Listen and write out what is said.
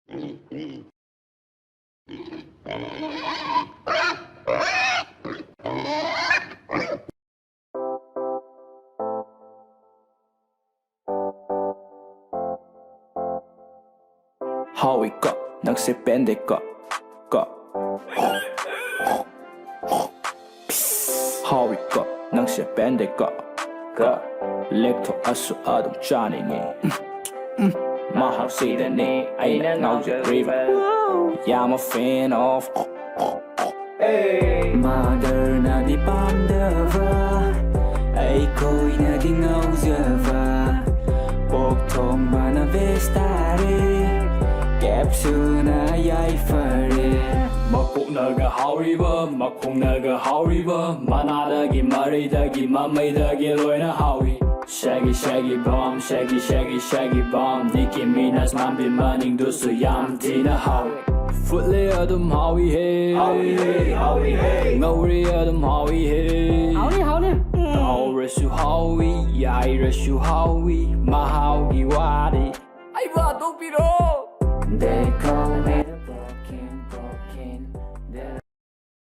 How we got นักเสียเป็นได้ก็How we got นักเสียเป็นได้ก็เล็กเท่าอสุอาดมจานี่นี่มาหาสีแต่นี่ไอ้เงาจะรีบอย่ามา fan of Mother na di pandava Ai koi na di ngauzava Bok thong bana vestare Capsule yai fare Makuknaga how river Makuknaga how river Manadagi maridagi mamaydagi loina howie Shaggy shaggy bomb Shaggy shaggy shaggy bomb Nicki Minaj man be manning dusu yam tina howie Footly adam howie hey Howie hey howie hey Ngawri adam howie hey How reshu howie Yai reshu howie Mahaugi wadi Ay ba tupiro They call me